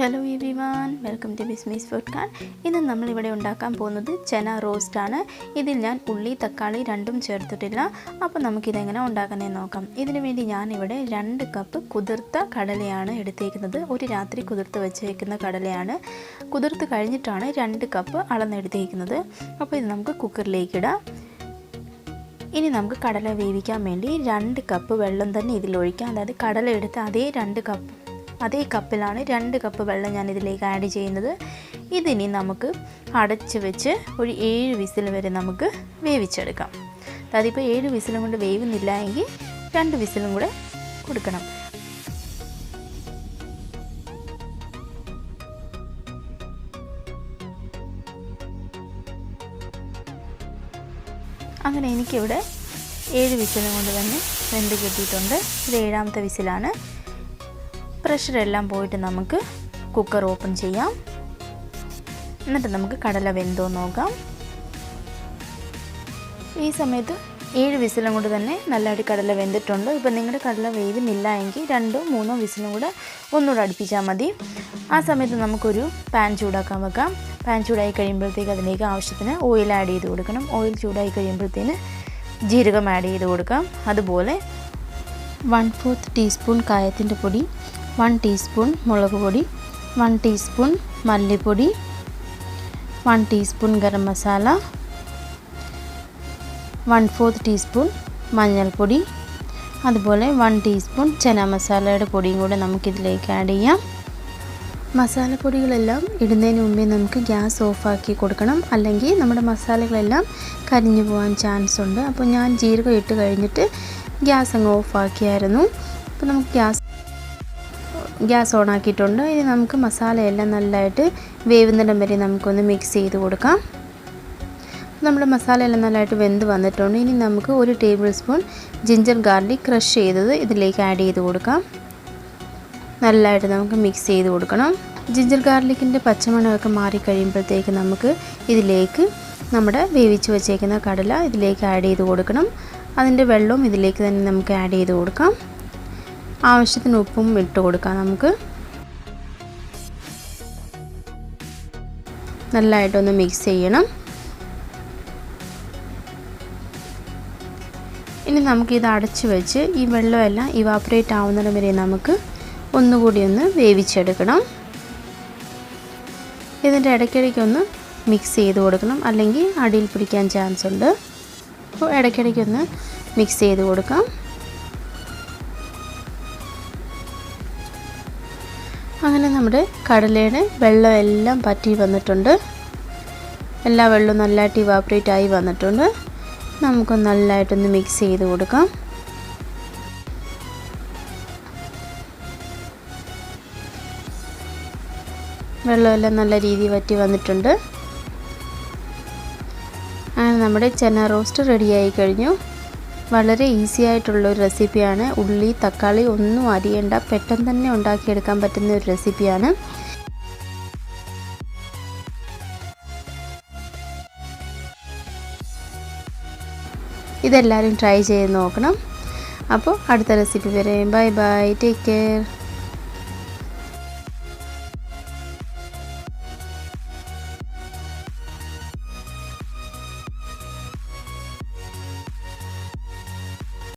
Hello everyone, welcome to Bismi's food cart. ഇന്ന് നമ്മളിവിടെ ഉണ്ടാക്കാൻ പോകുന്നത് ചന റോസ്റ്റ് ആണ്. ഇതിൽ ഞാൻ ഉള്ളി തക്കാളി രണ്ടും ചേർത്തിട്ടില്ല. അപ്പോൾ നമുക്കിതെങ്ങനെ ഉണ്ടാക്കുന്നതെന്ന് നോക്കാം. ഇതിനു വേണ്ടി ഞാനിവിടെ 2 കപ്പ് കുതിർത്ത കടലയാണ് എടുത്തേക്കുന്നത്. ഒരു രാത്രി കുതിർത്ത് വെച്ചേക്കുന്ന കടലയാണ്. കുതിർത്ത് കഴിഞ്ഞിട്ടാണ് 2 കപ്പ് അളന്നെടുത്തേക്കുന്നത്. അപ്പോൾ ഇത് നമുക്ക് കുക്കറിലേക്ക് ഇടാം. ഇനി നമുക്ക് കടല വേവിക്കാൻ വേണ്ടി 2 കപ്പ് വെള്ളം തന്നെ ഇതിലൊഴിക്കാം. അതായത് കടല എടുത്ത് അതേ കപ്പിലാണ് 2 കപ്പ് വെള്ളം ഞാൻ ഇതിലേക്ക് ആഡ് ചെയ്യുന്നത്. ഇതിനി നമുക്ക് അടച്ച് വെച്ച് ഒരു 7 വിസിൽ വരെ നമുക്ക് വേവിച്ചെടുക്കാം. അതായത് ഇപ്പോൾ 7 വിസിലും കൊണ്ട് വേവുന്നില്ല എങ്കിൽ 2 വിസിലും കൂടെ കൊടുക്കണം. അങ്ങനെ എനിക്കിവിടെ 7 വിസിലും കൊണ്ട് തന്നെ വെന്ത് കിട്ടിയിട്ടുണ്ട്. ഇത് 7ാമത്തെ വിസിലാണ്. പ്രഷറെല്ലാം പോയിട്ട് നമുക്ക് കുക്കർ ഓപ്പൺ ചെയ്യാം. എന്നിട്ട് നമുക്ക് കടല വെന്തോ നോക്കാം. ഈ സമയത്ത് 7 വിസിലും കൊണ്ട് തന്നെ നല്ലതായിട്ട് കടല വെന്തിട്ടുണ്ട്. ഇപ്പോൾ നിങ്ങളുടെ കടല വേവുന്നില്ല എങ്കിൽ 2 3 വിസിലും കൂടെ ഒന്നുകൂടെ അടുപ്പിച്ചാൽ മതി. ആ സമയത്ത് നമുക്കൊരു പാൻ ചൂടാക്കാൻ വെക്കാം. പാൻ ചൂടായി കഴിയുമ്പോഴത്തേക്ക് അതിലേക്ക് ആവശ്യത്തിന് ഓയിൽ ആഡ് ചെയ്ത് കൊടുക്കണം. ഓയിൽ ചൂടായി കഴിയുമ്പോഴത്തേന് ജീരകം ആഡ് ചെയ്ത് കൊടുക്കാം. അതുപോലെ 1/4 ടീസ്പൂൺ കായത്തിൻ്റെ പൊടി, 1 ടീസ്പൂൺ മുളക് പൊടി, 1 ടീസ്പൂൺ മല്ലിപ്പൊടി, 1 ടീസ്പൂൺ ഗരം മസാല, 1/4 ടീസ്പൂൺ മഞ്ഞൾപ്പൊടി, അതുപോലെ 1 ടീസ്പൂൺ ചന മസാലയുടെ പൊടിയും കൂടെ നമുക്കിതിലേക്ക് ആഡ് ചെയ്യാം. മസാലപ്പൊടികളെല്ലാം ഇടുന്നതിന് മുമ്പേ നമുക്ക് ഗ്യാസ് ഓഫാക്കി കൊടുക്കണം. അല്ലെങ്കിൽ നമ്മുടെ മസാലകളെല്ലാം കരിഞ്ഞു പോകാൻ ചാൻസ് ഉണ്ട്. അപ്പോൾ ഞാൻ ജീരകം ഇട്ട് കഴിഞ്ഞിട്ട് ഗ്യാസ് അങ്ങ് ഓഫാക്കിയായിരുന്നു. അപ്പോൾ നമുക്ക് ഗ്യാസ് ഓൺ ആക്കിയിട്ടുണ്ട്. ഇനി നമുക്ക് മസാലയെല്ലാം നല്ലതായിട്ട് വേവുന്നിടം വരെ നമുക്കൊന്ന് മിക്സ് ചെയ്ത് കൊടുക്കാം. നമ്മുടെ മസാലയെല്ലാം നല്ലതായിട്ട് വെന്ത് വന്നിട്ടുണ്ട്. ഇനി നമുക്ക് 1 table spoon ginger garlic crush ചെയ്തത് ഇതിലേക്ക് ആഡ് ചെയ്ത് കൊടുക്കാം. നല്ലതായിട്ട് നമുക്ക് മിക്സ് ചെയ്ത് കൊടുക്കണം. ജിഞ്ചർ ഗാർലിക്കിൻ്റെ പച്ചമണമൊക്കെ മാറിക്കഴിയുമ്പോഴത്തേക്ക് നമുക്ക് ഇതിലേക്ക് നമ്മുടെ വേവിച്ച് വെച്ചേക്കുന്ന കടല ഇതിലേക്ക് ആഡ് ചെയ്ത് കൊടുക്കണം. അതിൻ്റെ വെള്ളവും ഇതിലേക്ക് തന്നെ നമുക്ക് ആഡ് ചെയ്ത് കൊടുക്കാം. ആവശ്യത്തിന് ഉപ്പും ഇട്ട് കൊടുക്കാം. നമുക്ക് നല്ലതായിട്ടൊന്ന് മിക്സ് ചെയ്യണം. ഇനി നമുക്കിത് അടച്ച് വെച്ച് ഈ വെള്ളമെല്ലാം ഇവാപ്പറേറ്റ് ആവുന്നിടം വരെ നമുക്ക് ഒന്നുകൂടി ഒന്ന് വേവിച്ചെടുക്കണം. ഇതിൻ്റെ ഇടയ്ക്കിടയ്ക്കൊന്ന് മിക്സ് ചെയ്ത് കൊടുക്കണം, അല്ലെങ്കിൽ അടിയിൽ പിടിക്കാൻ ചാൻസ് ഉണ്ട്. അപ്പോൾ ഇടയ്ക്കിടയ്ക്കൊന്ന് മിക്സ് ചെയ്ത് കൊടുക്കാം. അങ്ങനെ നമ്മുടെ കടലയുടെ വെള്ളമെല്ലാം പറ്റി വന്നിട്ടുണ്ട്. എല്ലാ വെള്ളവും നല്ലതായിട്ട് ഇവാപ്പറേറ്റ് ആയി വന്നിട്ടുണ്ട്. നമുക്ക് നല്ലതായിട്ടൊന്ന് മിക്സ് ചെയ്ത് കൊടുക്കാം. വെള്ളമെല്ലാം നല്ല രീതിയിൽ വറ്റി വന്നിട്ടുണ്ട്. അങ്ങനെ നമ്മുടെ ചന റോസ്റ്റ് റെഡിയായി കഴിഞ്ഞു. വളരെ ഈസി ആയിട്ടുള്ളൊരു റെസിപ്പിയാണ്. ഉള്ളി തക്കാളി ഒന്നും അരിയേണ്ട, പെട്ടെന്ന് തന്നെ ഉണ്ടാക്കിയെടുക്കാൻ പറ്റുന്ന ഒരു റെസിപ്പിയാണ്. ഇതെല്ലാവരും ട്രൈ ചെയ്ത് നോക്കണം. അപ്പോൾ അടുത്ത റെസിപ്പി വരെ ബൈ ബൈ, ടേക്ക് കെയർ.